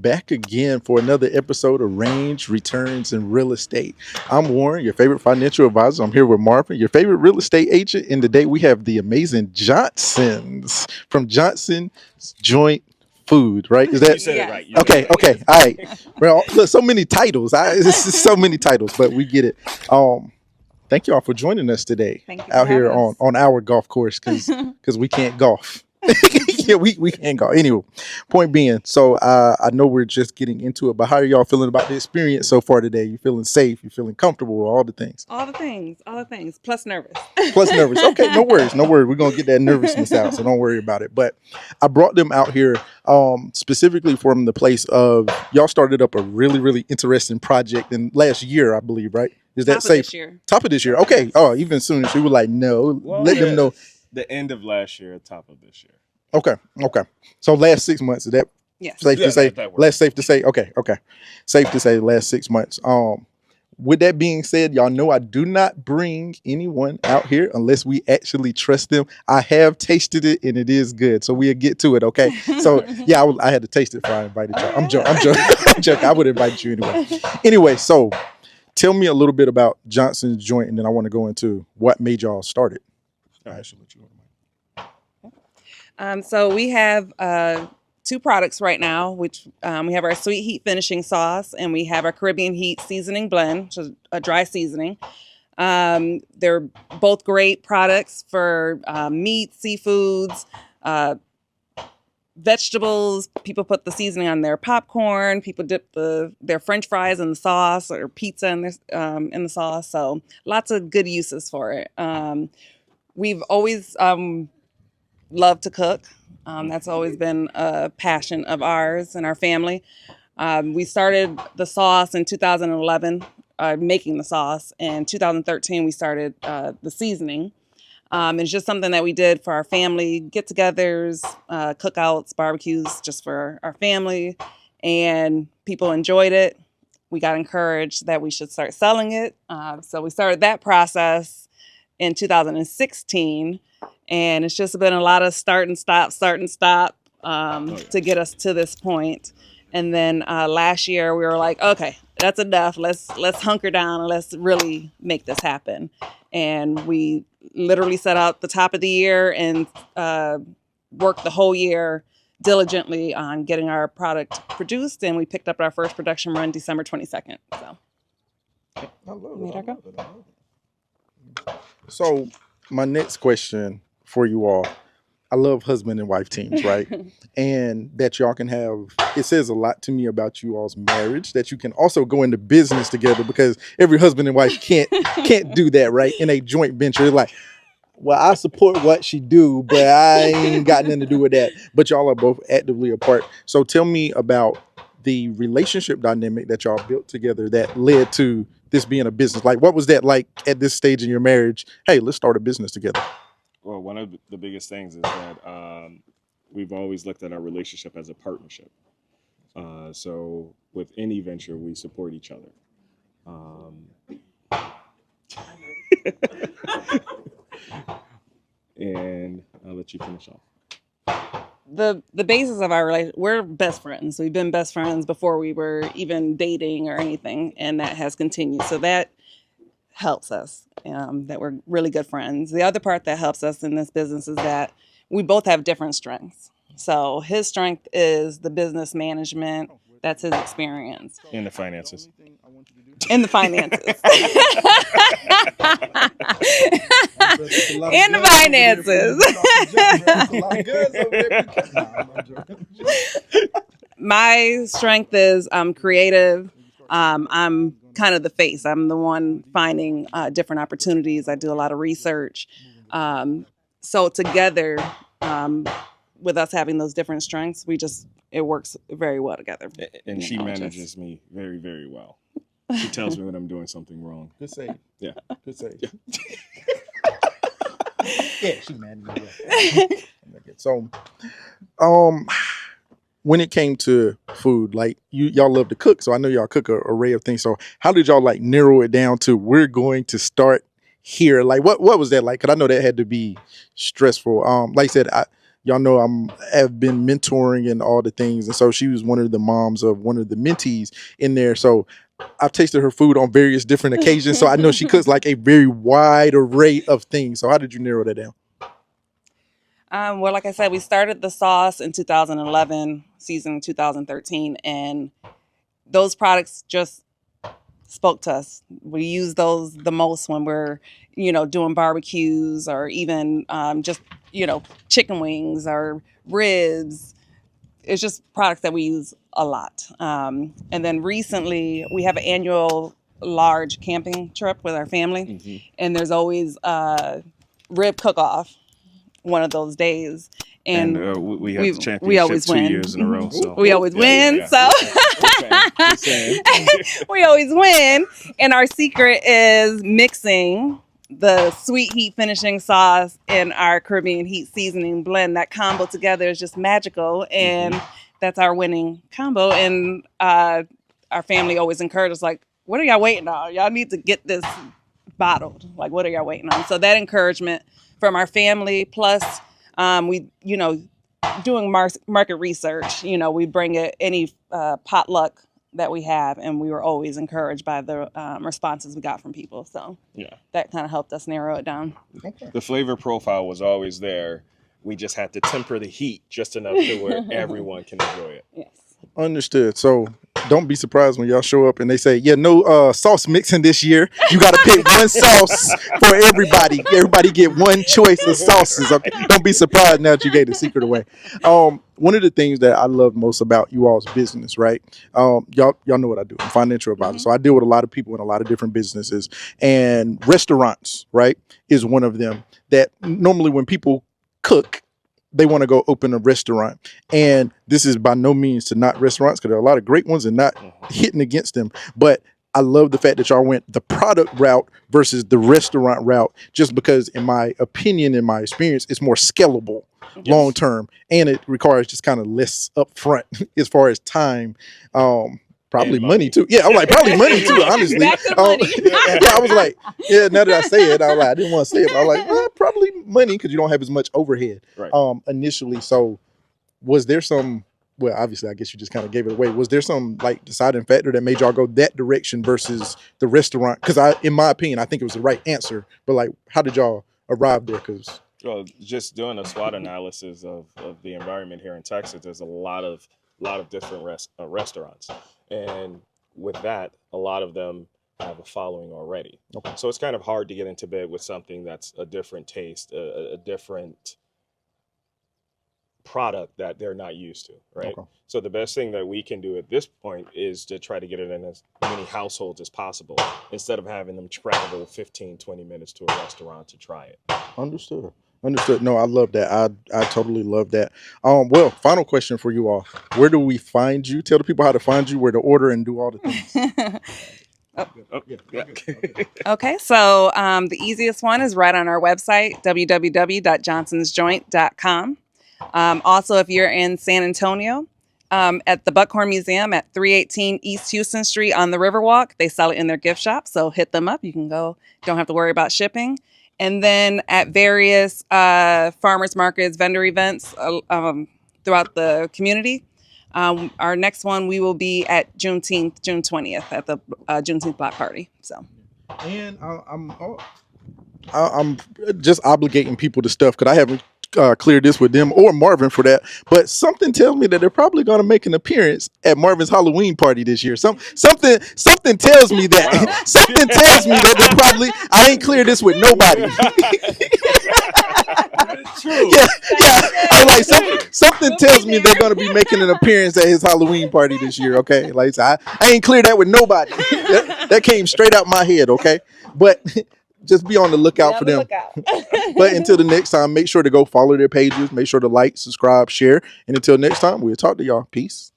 Back again for another episode of Range, Returns, and Real Estate. I'm Warren, your favorite financial advisor. I'm here with Marvin, your favorite real estate agent. And today we have the amazing Johnsons from Johnson's Joint Food, right? Is You that said it Yes. right. okay? All right. Well, look, so many titles. It's just so many titles, but we get it. Thank you all for joining us today Thank you for out here having on us. on our golf course because we can't golf. Yeah, we can't go. Anyway, point being, so I know we're just getting into it, but how are y'all feeling about the experience so far today? You feeling safe? You feeling comfortable? All the things. All the things, plus nervous. Plus nervous. Okay, no worries, no worries. We're gonna get that nervousness out, so don't worry about it. But I brought them out here specifically from the place of y'all started up a really, really interesting project in last year, I believe, right? Is that Top of safe? this year. Top of this year. Okay. Oh, even sooner. She was like, no, Well, let them know. The end of last year, top of this year. Okay. So last 6 months, is that Yes. safe Yeah, to say? that works. Less safe to say? Okay. Safe to say last 6 months. With that being said, y'all know I do not bring anyone out here unless we actually trust them. I have tasted it and it is good. So we'll get to it, okay? So yeah, I had to taste it before I invited y'all. I'm joking. I'm joking. I would invite you anyway. Anyway, so tell me a little bit about Johnson's Joint, and then I want to go into what made y'all start it. All right. Actually, let you go. So we have two products right now, which we have our Sweet Heat finishing sauce, and we have our Caribbean Heat seasoning blend, which is a dry seasoning. They're both great products for meat, seafoods, vegetables. People put the seasoning on their popcorn. People dip their French fries in the sauce or pizza in the sauce. So lots of good uses for it. We've always loved to cook. That's always been a passion of ours and our family. We started the sauce in 2011, making the sauce. In 2013, we started the seasoning. It's just something that we did for our family get-togethers, cookouts, barbecues, just for our family. And people enjoyed it. We got encouraged that we should start selling it. So we started that process in 2016. And it's just been a lot of start and stop to get us to this point. And then last year we were like, okay, that's enough. Let's hunker down and let's really make this happen. And we literally set out the top of the year and worked the whole year diligently on getting our product produced. And we picked up our first production run December 22nd. So I love Made it. our go. I love it. So my next question for you all, I love husband and wife teams, right? And that y'all can have, it says a lot to me about you all's marriage, that you can also go into business together, because every husband and wife can't do that, right? In a joint venture. It's like, well, I support what she do, but I ain't got nothing to do with that. But y'all are both actively apart. So tell me about the relationship dynamic that y'all built together that led to this being a business. Like, what was that like at this stage in your marriage? Hey, let's start a business together. Well, one of the biggest things is that we've always looked at our relationship as a partnership. So with any venture, we support each other. And I'll let you finish off. The basis of our relationship, we're best friends. We've been best friends before we were even dating or anything, and that has continued. So that helps us, that we're really good friends. The other part that helps us in this business is that we both have different strengths. So his strength is the business management. That's his experience. In the finances. In the finances. In the finances. My strength is I'm creative. I'm kind of the face. I'm the one finding different opportunities. I do a lot of research. So together, with us having those different strengths, it works very well together. And she manages me very, very well. She tells me when I'm doing something wrong. Good save. Yeah. Good save. Yeah, she manages well. So, when it came to food, like y'all love to cook, so I know y'all cook an array of things. So how did y'all like narrow it down to we're going to start here? Like what was that like? Because I know that had to be stressful. Like I said, y'all know have been mentoring and all the things, and so she was one of the moms of one of the mentees in there. So I've tasted her food on various different occasions, so I know she cooks like a very wide array of things. So how did you narrow that down? Well, like I said, we started the sauce in 2011, season 2013, and those products just spoke to us. We use those the most when we're, doing barbecues or even just, chicken wings or ribs. It's just products that we use a lot. And then recently, we have an annual large camping trip with our family, and there's always a rib cook-off one of those days. And we have the championship we always 2 win. years in a row. So We always win. So Just saying. we always win. And our secret is mixing the sweet heat finishing sauce and our Caribbean heat seasoning blend. That combo together is just magical. And that's our winning combo. And our family always encourages, like, what are y'all waiting on? Y'all need to get this bottled. Like, what are y'all waiting on? So that encouragement from our family, plus we, doing market research, we bring any potluck that we have, and we were always encouraged by the responses we got from people. So that kind of helped us narrow it down. The flavor profile was always there. We just had to temper the heat just enough to where everyone can enjoy it. Yes. Understood. So don't be surprised when y'all show up and they say, no sauce mixing this year. You got to pick one sauce for everybody. Everybody get one choice of sauces. Okay? Don't be surprised now that you gave the secret away. One of the things that I love most about you all's business, right? Y'all know what I do. I'm a financial advisor. So I deal with a lot of people in a lot of different businesses, and restaurants, right, is one of them that normally when people cook, they want to go open a restaurant. And this is by no means to knock restaurants, because there are a lot of great ones and not hitting against them. But I love the fact that y'all went the product route versus the restaurant route, just because, in my opinion, in my experience, it's more scalable long term, and it requires just kind of less upfront as far as time. Probably money too. Yeah, I'm like, probably money too, honestly. Back to money. I was like, now that I say it, I was like, I didn't want to say it, but I was like, well, probably money, because you don't have as much overhead initially. So was there some, well, obviously, I guess you just kind of gave it away. Was there some like deciding factor that made y'all go that direction versus the restaurant? Because in my opinion, I think it was the right answer. But like, how did y'all arrive there? Because just doing a SWOT analysis of the environment here in Texas, there's a lot of different restaurants. And with that, a lot of them have a following already. Okay. So it's kind of hard to get into bed with something that's a different taste, a different product that they're not used to, right? Okay. So the best thing that we can do at this point is to try to get it in as many households as possible, instead of having them travel 15, 20 minutes to a restaurant to try it. Understood. No, I love that. I totally love that. Well, final question for you all. Where do we find you? Tell the people how to find you, where to order, and do all the things. Okay, so the easiest one is right on our website, www.johnsonsjoint.com. Also, if you're in San Antonio, at the Buckhorn Museum at 318 East Houston Street on the Riverwalk, they sell it in their gift shop, so hit them up. You can go, don't have to worry about shipping. And then at various farmers markets, vendor events throughout the community. Our next one, we will be at June 20th, at the Juneteenth block party. So, and I'm just obligating people to stuff, because I haven't cleared this with them or Marvin for that. But something tells me that they're probably going to make an appearance at Marvin's Halloween party this year. Something tells me that. Something tells me that they're probably. I ain't cleared this with nobody. True. Yeah. I'm like, something tells me they're going to be making an appearance at his Halloween party this year. Okay, like I ain't cleared that with nobody. That came straight out my head. Okay, but just be on the lookout for them. But until the next time, make sure to go follow their pages. Make sure to like, subscribe, share. And until next time, we'll talk to y'all. Peace.